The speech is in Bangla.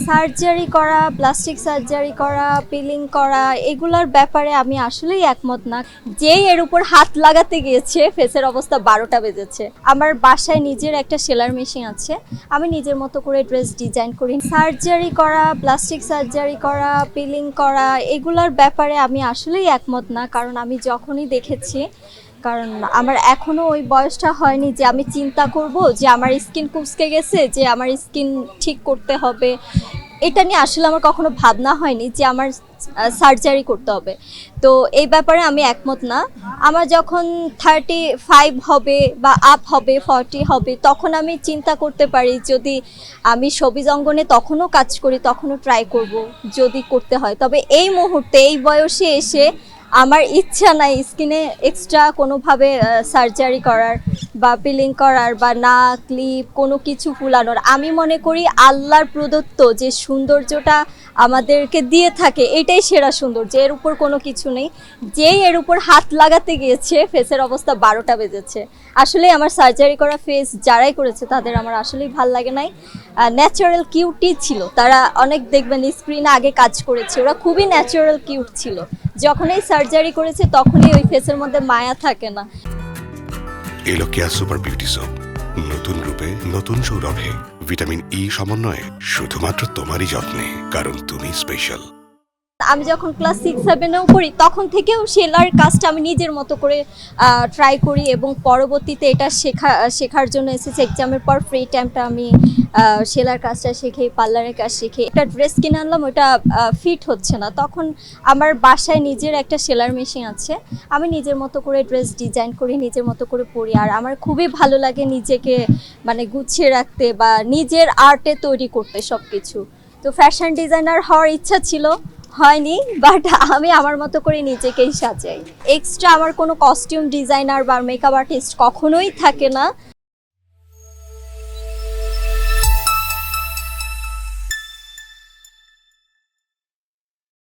সার্জারি করা, প্লাস্টিক সার্জারি করা, পিলিং করা এগুলার ব্যাপারে আমি আসলেই একমত না। যেই এর উপর হাত লাগাতে গিয়েছে ফেসের অবস্থা 12টা বেজেছে। আমার বাসায় নিজের একটা সেলার মেশিন আছে, আমি নিজের মতো করে ড্রেস ডিজাইন করি। সার্জারি করা, প্লাস্টিক সার্জারি করা, পিলিং করা এগুলার ব্যাপারে আমি আসলেই একমত না, কারণ আমি যখনই দেখেছি, কারণ আমার এখনো ওই বয়সটা হয়নি যে আমি চিন্তা করব যে আমার স্কিন কুঁচকে গেছে, যে আমার স্কিন ঠিক করতে হবে। এটা নিয়ে আসলে আমার কখনো ভাবনা হয়নি যে আমার সার্জারি করতে হবে। তো এই ব্যাপারে আমি একমত না। আমার যখন 35 হবে বা আপ হবে, 40 হবে, তখন আমি চিন্তা করতে পারি, যদি আমি সবিজ অঙ্গনে তখনও কাজ করি, তখনও ট্রাই করব যদি করতে হয়। তবে এই মুহূর্তে এই বয়সে এসে আমার ইচ্ছা নাই স্কিনে এক্সট্রা কোনোভাবে সার্জারি করার বা পিলিং করার বা নাক ক্লিপ কোনো কিছু ফুলানোর। আমি মনে করি আল্লাহর প্রদত্ত যে সৌন্দর্যটা আমাদেরকে দিয়ে থাকে এটাই সেরা সৌন্দর্য, এর উপর কোনো কিছু নেই। যেই এর উপর হাত লাগাতে গিয়েছে ফেসের অবস্থা 12টা বেজেছে। আসলে আমার সার্জারি করা ফেস যারাই করেছে তাদের আমার আসলেই ভাল লাগে নাই। ন্যাচারাল কিউটই ছিল তারা, অনেক দেখবেন স্ক্রিনে আগে কাজ করেছে, ওরা খুবই ন্যাচারাল কিউট ছিল। যখনই সার্জারি করেছে তখনই ওই ফেসের মধ্যে মায়া থাকে না। এলো কেয়া সুপার বিউটি সোপ, নতুন রূপে নতুন সৌরভে ভিটামিন ই সমন্বয়ে শুধুমাত্র তোমারই যত্নে, কারণ তুমি স্পেশাল। আমি যখন ক্লাস 6-7-এও পড়ি তখন থেকেও সেলার কাজটা আমি নিজের মতো করে ট্রাই করি, এবং পরবর্তীতে এটা শেখার জন্য এসেছি। এক্সামের পর ফ্রি টাইমটা আমি সেলার কাজটা শিখি, পার্লারের কাজ শিখি। একটা ড্রেস কিনে আনলাম, ওটা ফিট হচ্ছে না, তখন আমার বাসায় নিজের একটা সেলার মেশিন আছে, আমি নিজের মতো করে ড্রেস ডিজাইন করি, নিজের মতো করে পরি। আর আমার খুবই ভালো লাগে নিজেকে মানে গুছিয়ে রাখতে বা নিজের আর্টে তৈরি করতে সব কিছু। তো ফ্যাশন ডিজাইনার হওয়ার ইচ্ছা ছিল, হয়নি, বাট আমি আমার মতো করে নিজেকেই সাজাই। এক্সট্রা আমার কোনো কস্টিউম ডিজাইনার বা মেকআপ আর্টিস্ট কখনোই থাকে না।